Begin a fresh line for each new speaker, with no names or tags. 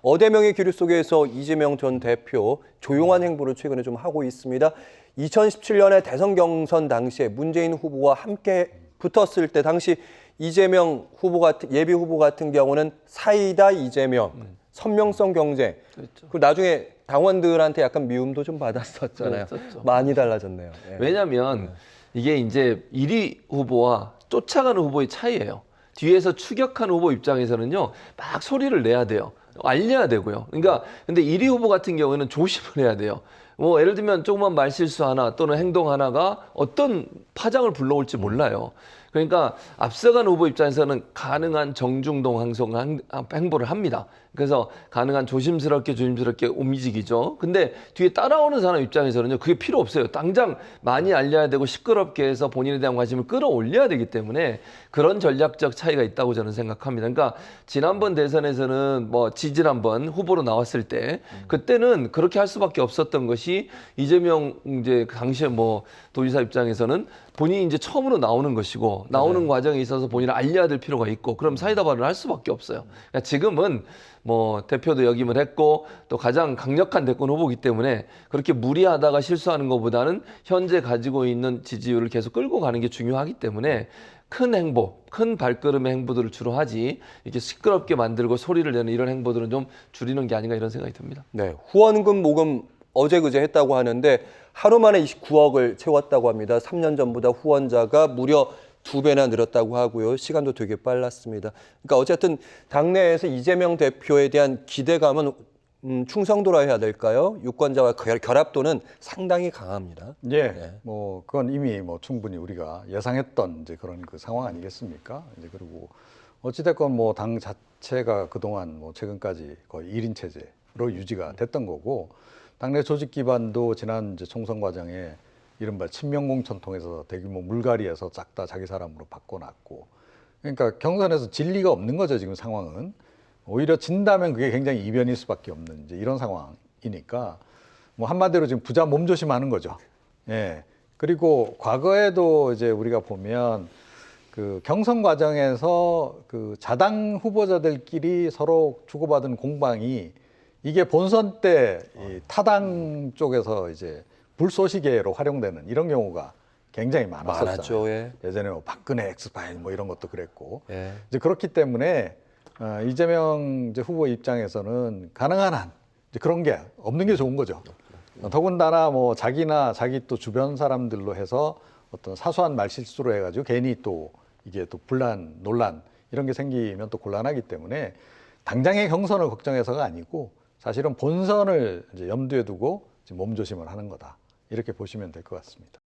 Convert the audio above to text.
어대명의 기류 속에서 이재명 전 대표 조용한 행보를 최근에 좀 하고 있습니다. 2017년에 대선 경선 당시에 문재인 후보와 함께 붙었을 때 당시 이재명 후보 같은 예비 후보 같은 경우는 사이다 이재명, 선명성 경쟁.
그렇죠.
그리고 나중에 당원들한테 약간 미움도 좀 받았었잖아요.
그랬었죠.
많이 달라졌네요. 예.
왜냐하면 이게 이제 1위 후보와 쫓아가는 후보의 차이예요. 뒤에서 추격하는 후보 입장에서는요, 막 소리를 내야 돼요. 알려야 되고요. 그러니까 근데 1위 후보 같은 경우에는 조심을 해야 돼요. 뭐 예를 들면 조그만 말실수 하나 또는 행동 하나가 어떤 파장을 불러올지 몰라요. 그러니까 앞서간 후보 입장에서는 가능한 정중동 행보를 합니다. 그래서 가능한 조심스럽게 움직이죠. 근데 뒤에 따라오는 사람 입장에서는요, 그게 필요 없어요. 당장 많이 알려야 되고 시끄럽게 해서 본인에 대한 관심을 끌어올려야 되기 때문에 그런 전략적 차이가 있다고 저는 생각합니다. 그러니까 지난번 대선에서는 뭐 지지난번 후보로 나왔을 때 그때는 그렇게 할 수밖에 없었던 것이 이재명 이제 당시에 뭐 도지사 입장에서는 본인이 이제 처음으로 나오는 것이고 나오는 과정에 있어서 본인을 알려야 될 필요가 있고 그럼 사이다 발언을 할 수밖에 없어요. 그러니까 지금은 뭐 대표도 역임을 했고 또 가장 강력한 대권 후보이기 때문에 그렇게 무리하다가 실수하는 것보다는 현재 가지고 있는 지지율을 계속 끌고 가는 게 중요하기 때문에 큰 행보, 큰 발걸음의 행보들을 주로 하지 이렇게 시끄럽게 만들고 소리를 내는 이런 행보들은 좀 줄이는 게 아닌가 이런 생각이 듭니다.
네, 후원금 모금 어제 그제 했다고 하는데 하루 만에 29억을 채웠다고 합니다. 3년 전보다 후원자가 무려 2배나 늘었다고 하고요. 시간도 되게 빨랐습니다. 그러니까 어쨌든 당내에서 이재명 대표에 대한 기대감은 충성도라 해야 될까요? 유권자와 결합도는 상당히 강합니다.
예,
네.
뭐 그건 이미 뭐 충분히 우리가 예상했던 이제 그런 그 상황 아니겠습니까? 이제 그리고 어찌됐건 뭐 당 자체가 그동안 뭐 최근까지 거의 1인 체제로 유지가 됐던 거고 당내 조직 기반도 지난 이제 총선 과정에 이른바 친명공천 통해서 대규모 물갈이해서 싹 다 자기 사람으로 바꿔놨고 그러니까 경선에서 진리가 없는 거죠 지금 상황은. 오히려 진다면 그게 굉장히 이변일 수밖에 없는 이제 이런 상황이니까 뭐 한마디로 지금 부자 몸조심하는 거죠. 예. 그리고 과거에도 이제 우리가 보면 그 경선 과정에서 그 자당 후보자들끼리 서로 주고받은 공방이 이게 본선 때 이 타당 쪽에서 이제 불쏘시개로 활용되는 이런 경우가 굉장히 많았었잖아요.
많았죠, 예.
예전에 뭐 박근혜 엑스파일 뭐 이런 것도 그랬고
예.
이제 그렇기 때문에 이재명 이제 후보 입장에서는 가능한 한 이제 그런 게 없는 게 좋은 거죠. 더군다나 뭐 자기나 자기 또 주변 사람들로 해서 어떤 사소한 말실수로 해가지고 괜히 또 이게 또 분란, 논란 이런 게 생기면 또 곤란하기 때문에 당장의 경선을 걱정해서가 아니고 사실은 본선을 이제 염두에 두고 몸조심을 하는 거다. 이렇게 보시면 될 것 같습니다.